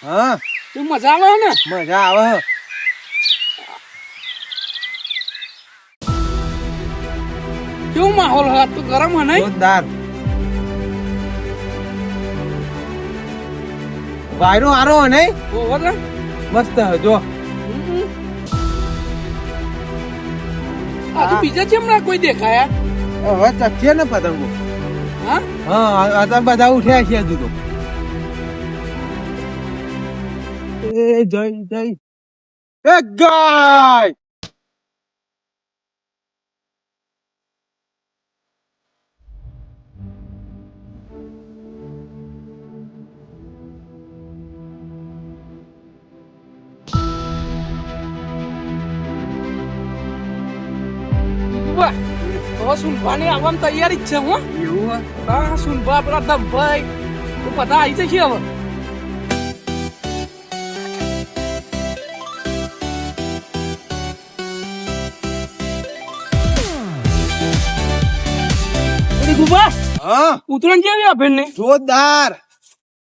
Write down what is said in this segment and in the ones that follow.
હા તું મજા આવે ને? મજા આવે. કેવું માહોલ હોય? તું ગરમ હે નહીં? જોરદાર. વાયરો હારો હે નહીં? ઓહો રે. મસ્ત હે જો. આજુ બીજા ચેમડા કોઈ દેખાયા? હવે ચકશે ને પતંગો. હા હા આ તો બધા ઉઠ્યા છે હજુ તો. એ જય જય એ ગાય. વાહ, તો સુનભાની આવવાની તૈયારી જ છે હો. એવું હે? હા સુનભા આપણા દભાઈ તો બધા આવી જશે હવે. એની ગુબા હા ઉતરણ કેવી આપે ને જોરદાર.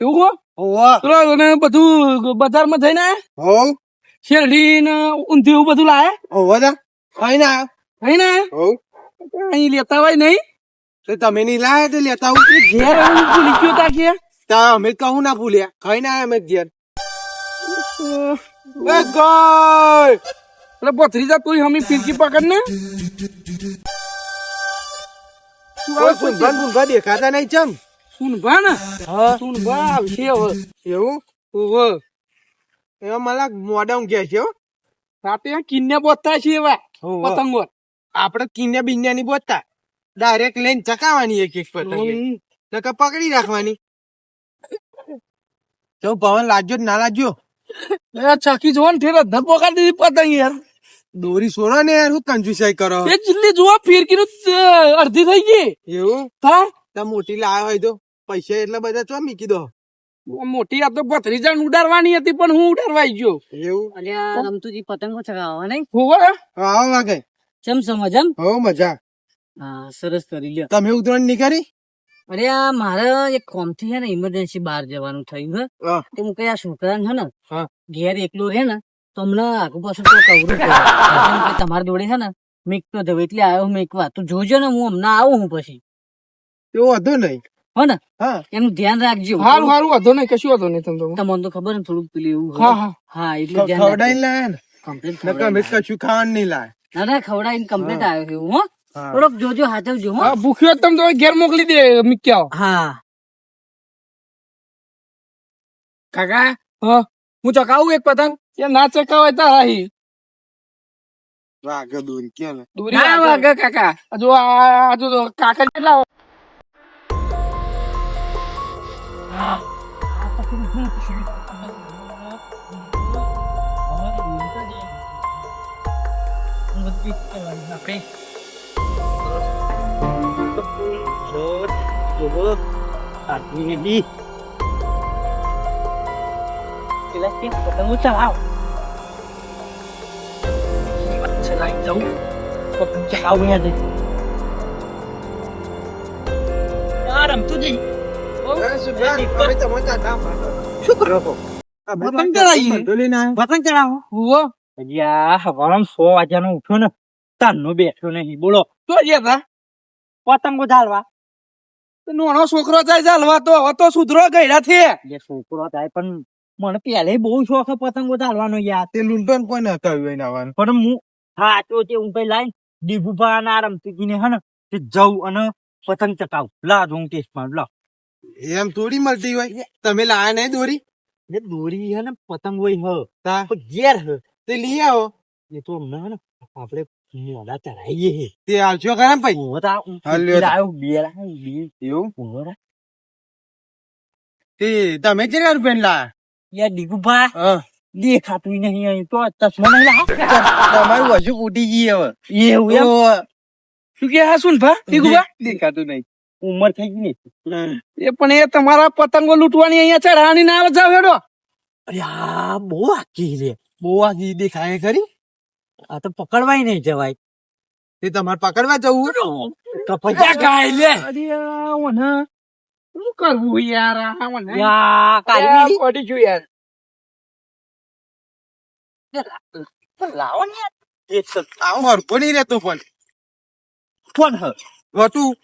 એવું હો. હોવા પેલો અને બધું બજારમાં જઈને આયા? હોવ શેરડી ને ઊંધિયું એવું બધું લાયા? હોવા તા કઈ ના નહીં ને હોવ અહીં લેતા હોય નહીં? તો તમે નહીં લાયા તો લેતા આવું. ઘેર આવીને ભૂલી ગયો તા કે તા અમે કહું ના ભૂલ્યા કઈ ના અમે ઘેર. એ ગાય એટલે ભત્રીજા તું હમી ફીરકી પકડ ને. કોઈ સુનભાન બુનભા દેખાતા નહીં ચમ. સુનભા ને હા સુનભા આવશે હવે. એવું ઓહો. એવા મને મોડા ઊંઘ્યા છે હો. રાતે કિન્ને બોતતા છે એવા હોવે. પતંગો. આપડે કિન્યા બિન્યા ની બોતતા ડાયરેક્ટ લઈને ચકાવવાની એક એક પતંગ નકર પકડી રાખવાની. તો પવન લાગ્યો ના લાગ્યો એ ચકી જોવા ને ઠેર અધર પોકાડી દીધી પતંગ યાર. દોરી સોરો ને યાર હું કંજુસાઈ કરો. એ જિલ્લી જોવા ફીરકી નું અડધી થઈ ગઈ. એવું હા તો મોટી લાવ્યો હોય તો પૈસા એટલા બધા ચો મીકી દો. મોટી આ તો ભત્રીજા ઉડાડવાની હતી પણ હું ઉડાડવાઈ ગયો. એવું અલ્યા રમતુજી પતંગો ચગાવવા નહીં હોવે. હા વાગે ચમ સમજમ હો મજા. હા સરસ કરી લ્યો. તમે ઉતરણ નીકળી અરે આ મારે એક કોમથી છે ને ઇમરજન્સી બહાર જવાનું થયું હે હા. તો હું કઈ આ છોકરાને છે ને હા. ઘેર એકલું રહે ને તો હમને આગુ પાછું તો કવરું પડે. તમારી જોડે છે ને મેં તો જવું એટલે આવ્યો મેં એક વાત તો જોજો ને હું હમણાં આવું હું પછી એવું હતું નહીં. હો ને હા એનું ધ્યાન રાખજો. હારું હારું વાંધો નહીં કશું વાંધો નહીં તમને. તમને તો ખબર ને થોડુંક પેલું એવું હા હોય. હા હા એટલે ધ્યાન ખવડાઈને લાયા ને કમ્પ્લીટ નકર અમે કશું ખાવાનું નહીં લાય. ના ના ખવડાવીને કમ્પ્લીટ આવ્યો છે હું હો. હા. થોડોક જોજો હાચવજો હો. હા ભૂખ્યો તમે તો ઘેર મોકલી દે મિક્યા. હા કાકા હા હું ચકાવું એક પતંગ. એ ના ચકાવાય તારા હી વાગે દોરી કે ને દોરી ના વાગે કાકા. જો આ જો કાકા કેટલા શું કરો છો? પતંગ ચડાવીએ. બધું લઈને આવ્યો. પતંગ ચડાવો. હુઓ હવારમાં 100 વાગ્યાનો ઉઠ્યો ને તારનો બેઠો નહીં બોલો તો ગયા પતંગો ઝાલવા. તા નાનો છોકરો જાય ચાલવા તો હવે તો સુધરો ગયડા છે. એટલે છોકરો થાય પણ મને પહેલે બહુ શોખ છે પતંગો ઝાલવાનો યાર. તે લૂંટો ને કોઈ નતા આવ્યું આવવાનું. પણ હું હા તો તે હું કઈ લાઈન ડીભુભા ના રમતીને હે ને તે જઉં અને પતંગ ચકાવું. લા જો હું ટેસ્ટ મારું લા. એમ થોડી મળતી હોય. તમે લાયા નહીં દોરી એ દોરી હે ને પતંગ હોય હ તા પણ ઘેર હ તે લઈ આવો. એ તો હમણાં હે ને આપણે મોડા ચડાવીએ હે. તે આવજો ખરા ને ભાઈ. હું તો હા, લ્યો તો. આવ્યો બે લાવ્યો બે એવું ઉભો તે તમે કેટલા રૂપિયા લાયા? યાર ડીભુભા હા દેખાતું નહીં અહીં તો ચશ્મા નહીં લા. તમારું હજુ ફૂટી ગઈ હવે. એવું એમ ઓહો. શું કે હા સુન ભા ટીકુભા દેખાતું નહીં. ઉંમર થઈ ગઈ ને. એ પણ એ તમારા પતંગો લૂંટવાની અહીંયા ચઢાવાની ના આવે જાવ હેડો. અરે આ બહુ આખી રે. બહુ આગી દેખાય ખરી. આ તો પકડવાય નહીં જવાય. તે તમારે પકડવા જવું તો પછી ગાય લે અરે આ ઓને શું કરવું યાર આ ઓને યા આ કાઢી પડી ગયું યાર. લાવો ને યાર. આવું હરખો નહીં રહેતો પણ કોણ હ? વટું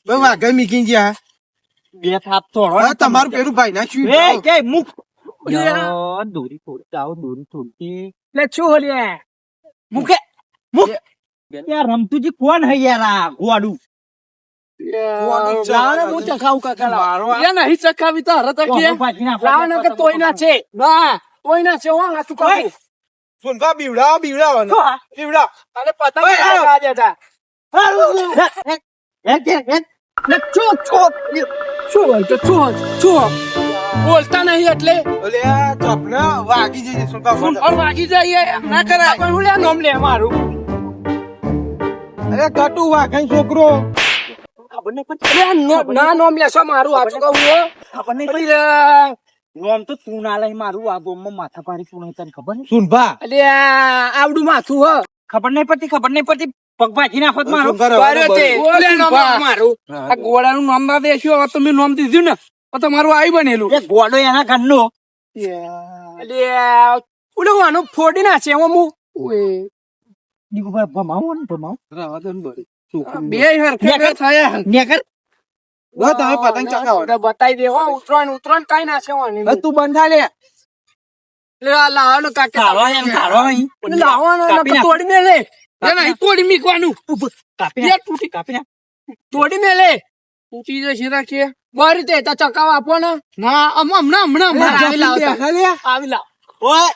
બે વાઘા મીકી ગયા બે થાપ થોડો હા તમારું પેલું ભાઈ ના શું એ કે મુક યાર દોરી થોડી આવો દોરી થોડી લે શું હોલ્યા મુકે મુક યાર રમતુજી કોણ હે યાર આ ગોડું લાવને હું ચખાવું કાકા લાવો એ નહીં ચખાવી તો હરત કે લાવને કે તોય ના છે ના તોય ના છે હો હાચું કહું સોનભા બીવડાવો બીવડાવો ને બીવડાવ અને પતંગ ચગા દેતા લે છો છો શું બોલતો છો બોલતા નહીં એટલે ઓલે આ ચોપના વાગી જશે સોનભા ફોન પર વાગી જાય ના કરાય પણ હું લે નામ લે મારું અરે કટુ વાઘા છોકરો ના નામ લેશો મારું હાચું કહું હો આપણને નોમ તો તું ના લઈ મારું આ ગોમમાં માથા પાડી તું તને ખબર નહીં સોનભા અલે આવડું માથું હો ખબર નહીં પડતી પગ ભાજી નાખત મારું બારે તે ઓલે નામ મારું આ ગોળાનું નામ ના દેખ્યો હવે તમે નામ દીધું ને તો તમારું આવી બનેલું એ ગોડો એના ઘરનો અલે ઓલે આનો ફોડી ના છે હું દીકુભાઈ ભમાવો ને ભમાવો બે હરખે થયા નેકર તમે પતંગ ચગાવો બતાવી દે હો ઉતરણ કઈ ના છે હવે તું બંધા લે લાવવાનો કાકા કાઢો અહીં લાવવાનો કાપી નાખ. તોડી મેલે નહીં તોડી મીકવાનું કાપી એ તૂટી કાપી નાખ. તોડી મેલે તૂટી જશે રાખીએ બરી તે તો ચકાવ આપો ને ના હમણાં આવી લાવ આવી લાવ ઓય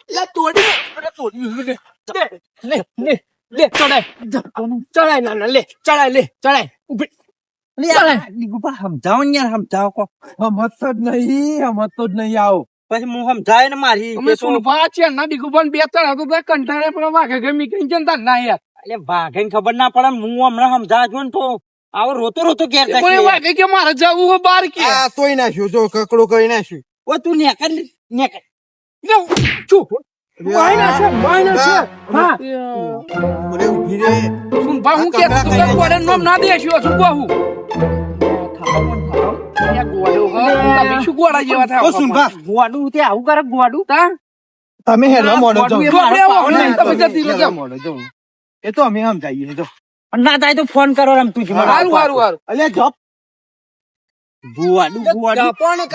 લે તોડી લે ચડાય ના લે ચડાય ઉભી દીકુભાઈ સમજાવો ને યાર સમજાવો કો સમજતો જ નહીં આવો પછી હું સમજાય ને મારી અમે સોનભા છે ના દીકુભાઈ બે ત્રણ હતું તો કંટાળે પણ વાઘે ગમી કઈ જનતા ના યાર એટલે ભાગેને ખબર ના પડે હું હમણાં સમજાવ છું ને તો આવો રોતો ઘેર કોઈ વાઘે કે મારે જવું હોય બાર કે આ તોય નાખ્યું જો કકડો કરી નાખ્યું ઓ તું નેકર ચૂપ માયના છે હા ઓલે ઊભી રે સોનભા હું કે કોડે નામ ના દેખ્યો છું બહુ શું ગોળા જેવા થાય ઓ સુનભા ગોડું તે આવું કરે ગોડું તા તમે હેલો મોડો જાઓ તમે જતી રહેજો. મોડો જાઓ એ તો અમે સમજાઈએ જો પણ ના થાય તો ફોન કરો રમતું હારું અલ્યા જોબ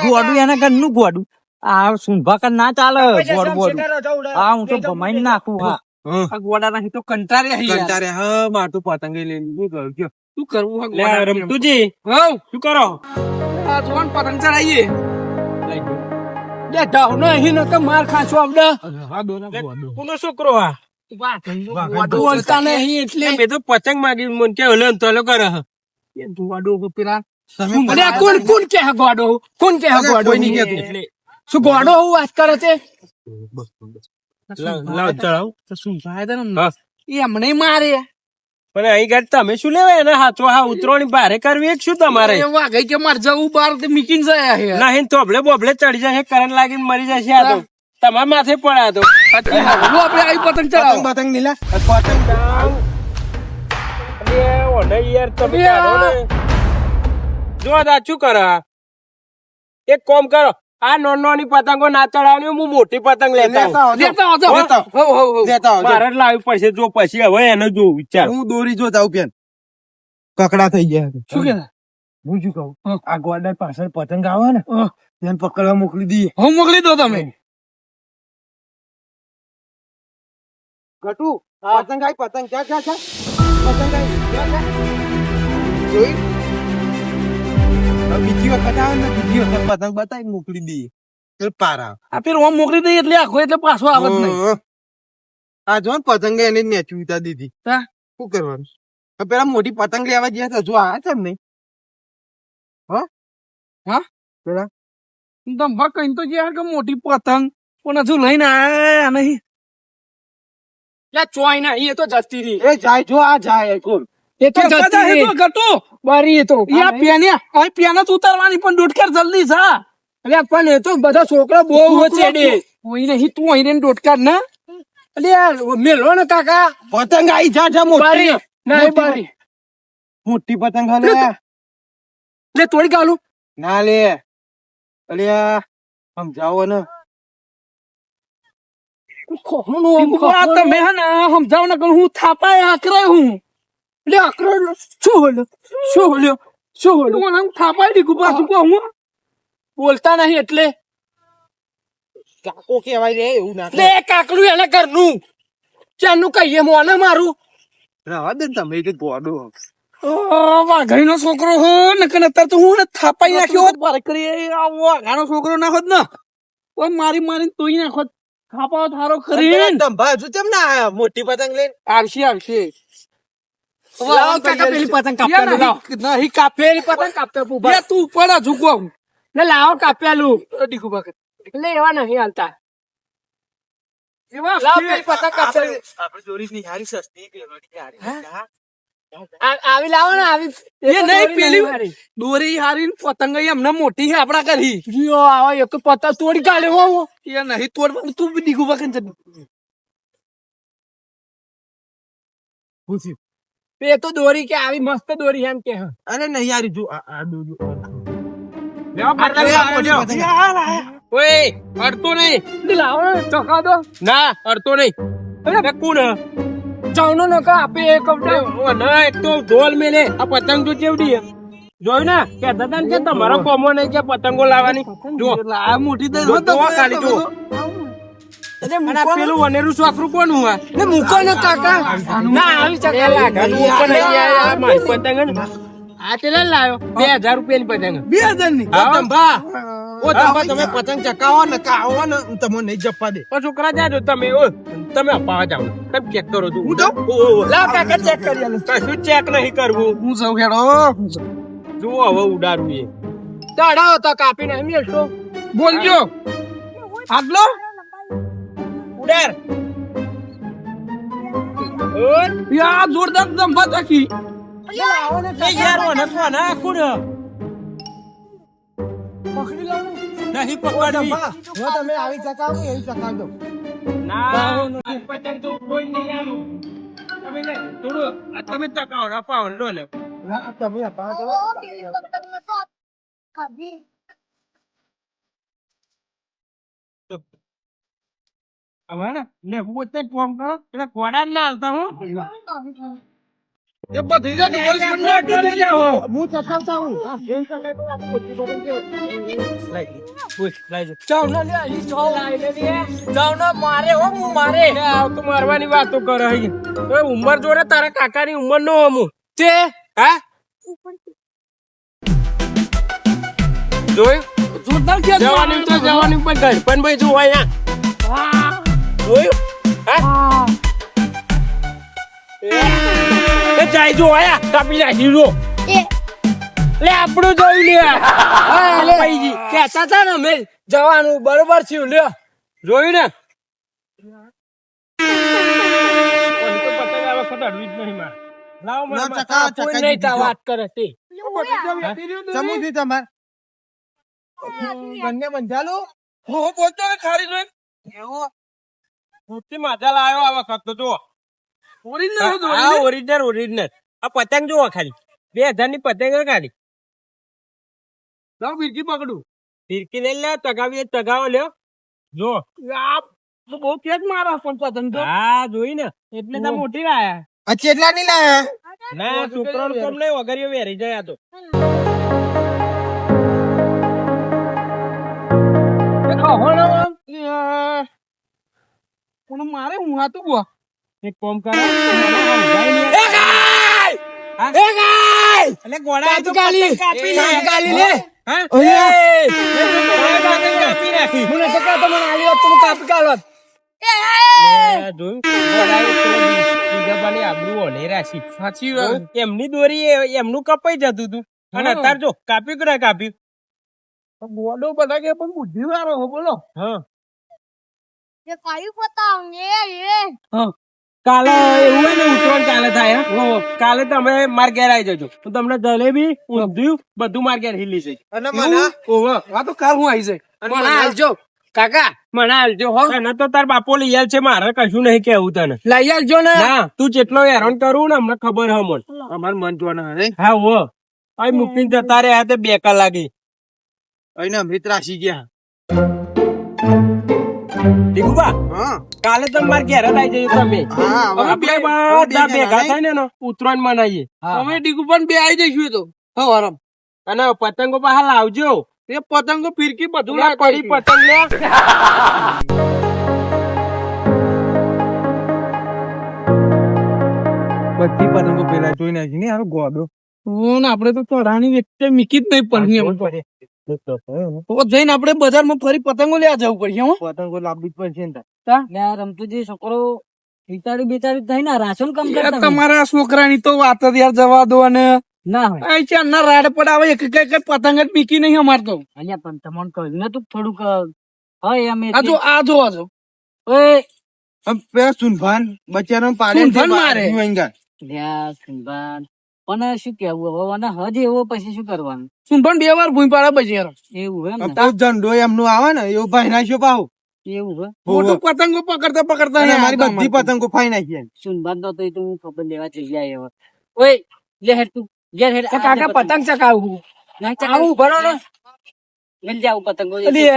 ગોડું એના ઘરનું ગોડું આ સુનભા કર ના ચાલે ગોડું હા હું તો ભમાઈ નાખું હા આ ગોળા નહીં તો કંટાળે કંટારે હા માટું પતંગ લઈને શું કરું કયો શું કરવું હે લે ગોળા? રમતુજી હઉ, શું કરો આ જોન પતંગ ચડાઈએ લે ઢાવ નહીં ને તો માર ખાશો આપડે કોનો છોકરો આ બોલતા નહીં એટલે મેં તો પતંગ માગી મન કે હલો તો કરે એ ધુવાડો પેલા તમે અરે કોણ કે હે ગોડો કોણ કે હે ગોડો કોઈ નહીં કહેતું. એટલે શું ગોડો હું વાત કરે છે લાવ ચડાવ તો શું થાય તને એ અમને મારે પણ અહીં ગાડી તમે શું લેવા એને હાથો હા ઉતરોની બારે કરવી એક શું તમારે એ વાઘઈ કે માર જવું બાર તે મીકીને જાય હે નહીં તોબલે બોબલે ચડી જશે કરંટ લાગીને મરી જશે આ તો તમારા માથે પડ્યા તો આપણે આવી પતંગ ચડાવો પતંગ નીલા પતંગ યાર તમે કાઢો ને જો આ શું કરો એક કોમ કરો આ નાની પતંગો ના ચડાવવાની હું મોટી પતંગ લેતા આવું. લેતા આવજો લેતા હો હો હો દેતા આવજો. મારે જ લાવવી પડશે જો પછી હવે એને જો વિચાર હું દોરી જોતા આવું પેન કકડા થઈ ગયા શું કે હું શું કહું આ ગોડા પાછળ પતંગ આવે ને તેને પકડવા મોકલી દઈએ હું મોકલી દો તમે ગટુ પતંગ આઈ પતંગ ક્યાં ક્યાં ક્યાં પતંગ આઈ ક્યાં ક્યાં જોઈ હવે બીજી વખત આવે ને બીજી વખત પતંગ બતાવી મોકલી દઈએ તો પારા આ પેલું આમ મોકલી દઈએ એટલે આખો એટલે પાછો આવે જ નહીં આ જો ને પતંગ એને નેચી ઉતા દીધી હા. શું કરવાનું હવે પેલા મોટી પતંગ લેવા ગયા હતા હજુ આ છે નહીં ધંભા કઈ તો જે કે મોટી પતંગ પણ હજુ લઈને આયા નહીં લે ચોય ના એ તો જતી રહી એ જાય જો આ જાય કોણ એ તો જતી રહી ગટો બારી એ તો યા પેન્યા આ પેના તો ઉતારવાની પણ ડોટકર જલ્દી થા અલ્યા પણ એ તો બધા છોકરા બહુ વચેડે કોઈ નહીં તું અહીં ડોટકર ના અલ્યા મેલો ને કાકા પતંગ આઈ જા જા બારી મોટી ના બારી મોટી પતંગ હાલે લે તોડી ગાલું ના લે અલ્યા સમજાવો ને આ તમે હે ને સમજાવ ને હું થાપાય આકરે હું એટલે આકરે શું બોલ્યો મને હું થાપાય દીકું પાછું કહું હું બોલતા નહીં એટલે કાકો કહેવાય રે એવું ના લે કાકડું એને ઘરનું ચાનું કહીએ મોને મારું રવા દે ને તમે તો ગોડો વાઘાઈ નો છોકરો હો નકર અત્યારે તો હું થાપાઈ નાખ્યો હોત બારે કરી વાઘાનો છોકરો ના હોત ને ઓય મારી તોય નાખોત થાપાઓ થારો કરી ધંભા હજુ કેમ ના આયા મોટી પતંગ લઈને આવશે લાવ કાકા પેલી પતંગ કાપતા લાવ નહીં કાપેલી પતંગ કાપતા પૂભા તું ઉપર ઝુકો ને લાવો કાપેલું દીકુ ભગત એટલે એવા નહીં હાલતા લાવ પેલી પતંગ કાપેલી આપણે ચોરી ની હારી સસ્તી આવી લાવો ને આવી એ નહીં પેલી દોરી હારી પતંગ એમને મોટી છે આપડા કરી આવો એક પતંગ તોડી કાઢ્યો હો એ નહીં તોડવાનું તું બી દીકુ ભગત પૂછ્યું એ તો દોરી કે આવી મસ્ત દોરી એમ કે અરે નહીં યાર જો આ દોજો ઓય અડતો નહીં લાવો ને ચકા દો ના અડતો નહીં અરે કોણ ચાવનો નકા આપે એક ના એક તો ઢોલ મેલે આ પતંગ તો કેવડી જોયું ને કે દાદા કે તમારો કોમો નહીં કે પતંગો લાવવાની જો આ મોટી દે ખાલી જો પેલું વનેરું છોકરું કોણ હુઆ ને મૂકો ને કાકા ના આવી ચકા મારી પતંગ આ કેટલા લાવ્યો 2000 રૂપિયાની પતંગ 2000 ની ધંભા તમે પતંગ ચકાવો ને કાવો ને તમને નહીં જપવા દે પણ છોકરા જાજો તમે તમે અપાવા જાવ તમે ચેક કરો તું હું જાઉં? લાવ કાકા ચેક કરી આલે કશું ચેક નહીં કરવું હું સૌ ખેડો જુઓ હવે ઉડાડવું એ ચડાવો તો કાપી નહીં મેલતો બોલજો આગલો ઉડાર યા જોરદાર ધંભા તાકી યાર ઓને કોણ આ કોણ પકડી લાવો નહીં પકડવી જો તમે આવી ચકાવો એવી ચકાવજો ના પતંગ તો કોઈ નહીં આલું તમે ને થોડું તમે તકાવ રપાવ લો લે તમે અપા કરો હવે ને લે પોતે ફોન કરો એટલે કોડા ના આવતા હું એ બધી જ પોલીસ મને કરી જાઓ હું ચકાવતા હું ચાવનો લે ઈ ચાવ લાઈ લે ચાવનો મારે હો હું મારે આવ તો મારવાની વાતો કરે હઈ તો ઉંમર જોડે તારા કાકાની ઉંમર નો હમું તે હા જોયું જોરદાર કે જવાની તો જવાની પણ ઘર પણ ભાઈ જો અહીંયા જોયું હા એ જાય જો આયા કાપી નાખી જો લે આપણું જોઈ લે હા લે કેતા તા ને મેં જવાનું બરોબર થયું લે જોયું ને તો પતંગ આ વખત અડવી જ નહીં મારે લાવો મને ના ચકા કોઈ નહીં તા વાત કરે તે સમુદ્રી તમાર બંને બંધાલો હો બોલતો ને ખારી જોઈ એવો મોટી મજા લાવ્યો આ વખત તો જો ઓરિજિનલ હા ઓરિજિનલ આ પતંગ જોવો ખાલી 2000 ની પતંગ ખાલી લાવ બિરકી પકડું ફિરકી લઈ લે ટગાવી ટગાવો લ્યો જો આ તો બહુ તેજ મારા પણ પતંગ તો હા જોઈ ને એટલે તો મોટી લાયા આ ચેટલા ની લાયા ના છોકરાનું કોમ નહીં વગર વેરી જાય આ તો પણ મારે હું હતું બો એક કોમ કરો એટલે ગોળા તો કાપી લે હા કાપી નાખી મને તો કાતો મને આલી વાત તો કાપી કાઢત જોયું બીજા પાણી આબરૂ ઓને રાશી સાચી વાત એમની દોરી એમનું કપાઈ જતું હતું અને અત્યારે જો કાપ્યું કે ના કાપ્યું ગોડો બધા કે પણ બુદ્ધિ વાળો હો બોલો હા ये काली पतंग ये કાલે એવું હોય ને ઉત્તરાયણ કાલે થાય હો કાલે તમે માર ઘેર આવી જજો હું તમને જલેબી ઊંધિયું બધું માર ઘેર હિલી છે અને મને ઓવા આ તો કાલ હું આવી જાય મને આલજો કાકા મને હાલજો હો તને તો તાર બાપો લઈ આલ છે મારે કશું નહીં કેવું તને લઈ આવજો ને ના તું જેટલો હેરાન કરું ને અમને ખબર હે મને અમાર મન જોના હે હા હો અહીં મૂકીને જતા રહ્યા તે 2 કલાકે અહીં અમૃત રાશી ગયા દીકુબા હા કાલે તો મારે ઘેર જ આવી જઈએ તમે હા, હવે અમે બે આપણે બધા બે ભેગા જણા થઈને ઉત્તરાયણ મનાવીએ અમે ડીગુ પણ બે આવી જઈશું એ તો હો આરામ અને પતંગો બહાર લાવજો એ પતંગો ફિરકી બધું લે પડી પતંગ લે બધી પતંગો પેલા જોઈ નાખી ને યાર ગોડો આપડે તો ચઢાણી વ્યક્તિ મીકી જ નહીં પડની અમે તો જઈને આપણે બજારમાં ફરી પતંગો લેવા જવું પડશે હો પતંગો લાવવી જ પડશે ને રમતુજી છોકરો બિચારી બિચારી થઈ ને રાશન કમ એ તમારા છોકરાની તો વાત જ યાર જવા દો અને ના હોય આ ચારના રાડ પડાવે એક એક પતંગ જ મીકી નહીં અમાર તો અહીંયા પણ તમને કહ્યું ને તું થોડુંક હોય અમે આ જો આ જો ઓય પેલા સુનભાન બચારો પાડે સુનભાન મારે. લ્યા સુનભાન પણ શું કેવું હવે અને હજ એવો પછી શું કરવાનું શું પણ બે વાર ભૂઈ પાડે પછી યાર એવું હે ને ઝંડો એમનું આવે ને એવું ભાઈ નાખ્યો પાહુ એવું હે મોટું પતંગો પકડતા પકડતા અને અહીંયા અમારી આવતા બધી પતંગો ફાઈ નાખી સુનભાન તો તો હું ખબર લેવા જઈ આય હવે ઓય લે હેડ તું ઘેર હેડ તો કાકા પતંગ ચકાવું ના આવું ભરો ને લઈ જાવ પતંગો અલી,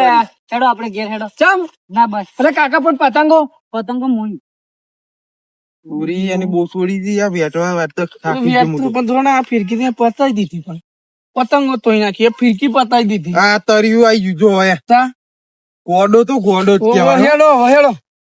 હેડો આપણે ઘેર હેડો ચમ ના બસ અરે કાકા પણ પતંગો પતંગો મોઈ પૂરી અને બહુ છોડી દી આ વેટવા વાત તો થાકી ગયો પણ મોટો. થોડા આ ફિરકી ને પતાઈ દીધી પણ પતંગો તોય નાખી એ ફિરકી પતાઈ દીધી આ તરિયું આઈ ગયું જો હવે તા ગોડો તો ગોડો જ ઓ, કહેવાય હેડો હેડો